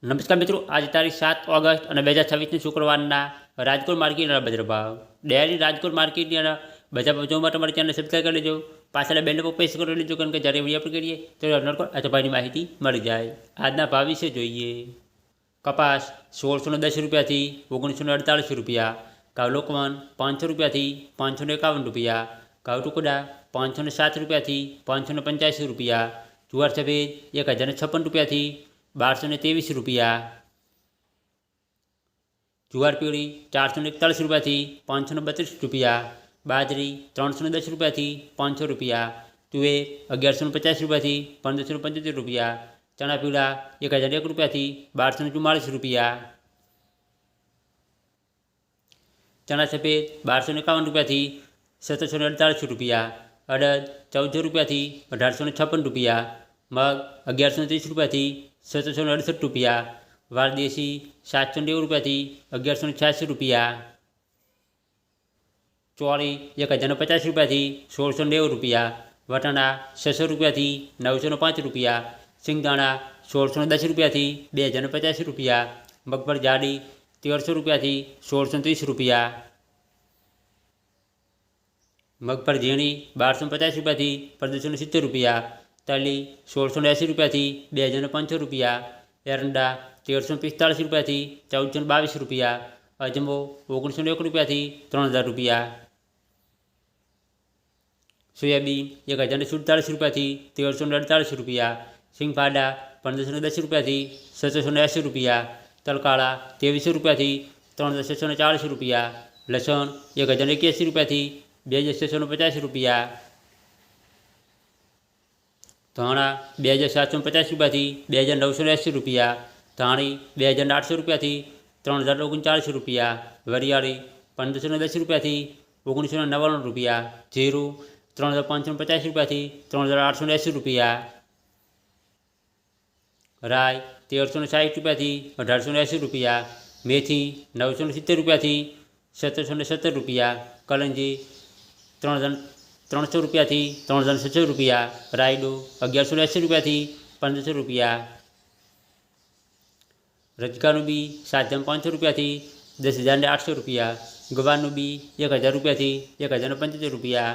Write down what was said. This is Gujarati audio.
નમસ્કાર મિત્રો, આજે તારીખ 7 ઓગસ્ટ અને 2026 શુક્રવારના રાજકોટ માર્કેટના બજાર ભાવ ડેરી રાજકોટ માર્કેટના બજાર ભાવ જોવા માટે અમારી ચેનલ સબસ્ક્રાઈબ કરી લેજો. પાછળ બેલ પર પ્રેસ કરી લેજો, કારણ કે જ્યારે વિડીયો અપલોડ કરીએ તો નોટિફિકેશન અથવા ભાવની માહિતી મળી જાય. આજના ભાવ વિશે જોઈએ. કપાસ 1610 રૂપિયાથી 1948 રૂપિયા, ઘઉં લોકવન 500 રૂપિયાથી 551 રૂપિયા, ઘઉં ટુકડા 507 રૂપિયાથી 585 રૂપિયા, જુવાર સફેદ 1056 રૂપિયાથી 1223 રૂપિયા, જુવાર પીળી 441 રૂપિયાથી 532 રૂપિયા, બાજરી 310 રૂપિયાથી 500 રૂપિયા, તુવેર 1150 રૂપિયાથી 1575 રૂપિયા, ચણા પીળા 1001 રૂપિયાથી 1244 રૂપિયા, ચણા સફેદ 1251 રૂપિયાથી 1748 રૂપિયા, અડદ 1400 રૂપિયાથી 1856 રૂપિયા, મગ 1130 રૂપિયાથી 1768 રૂપિયા, વારદેશી 790 રૂપિયાથી 1186 રૂપિયા, ચોળી 1050 રૂપિયાથી 1690 રૂપિયા, વટાણા 600 રૂપિયાથી 905 રૂપિયા, સિંગદાણા 1610 રૂપિયાથી 2050 રૂપિયા, મગફળી જાડી 1300 રૂપિયાથી 1630 રૂપિયા, મગફળી ઝીણી 1250 રૂપિયાથી 1570 રૂપિયા, તલી 1680 રૂપિયાથી 2005 રૂપિયા, એરંડા 1345 રૂપિયાથી 1422 રૂપિયા, અજમો 1901 રૂપિયાથી 3000 રૂપિયા, સોયાબીન 1047 રૂપિયાથી 1348 રૂપિયા, સિંગફાડા 1510 રૂપિયાથી 780 રૂપિયા, તલકાળા 2300 રૂપિયાથી 3640 રૂપિયા, લસણ 1081 રૂપિયાથી 2650 રૂપિયા, ધાણા 2750 રૂપિયાથી 2980 રૂપિયા, ધાણી 2800 રૂપિયાથી 3039 રૂપિયા, વરિયાળી 1510 રૂપિયાથી 1999 રૂપિયા, જીરું 3550 રૂપિયાથી 3880 રૂપિયા, રાય 1360 રૂપિયાથી 1880 રૂપિયા, મેથી 970 રૂપિયાથી 1770 રૂપિયા, કલંજી 300 રૂપિયાથી 3600 રૂપિયા, રાયડો 1180 રૂપિયાથી 1500 રૂપિયા, રજકાનું બી 7500 રૂપિયાથી 10800 રૂપિયા, ગવારનું બી 1000 રૂપિયાથી 1075 રૂપિયા,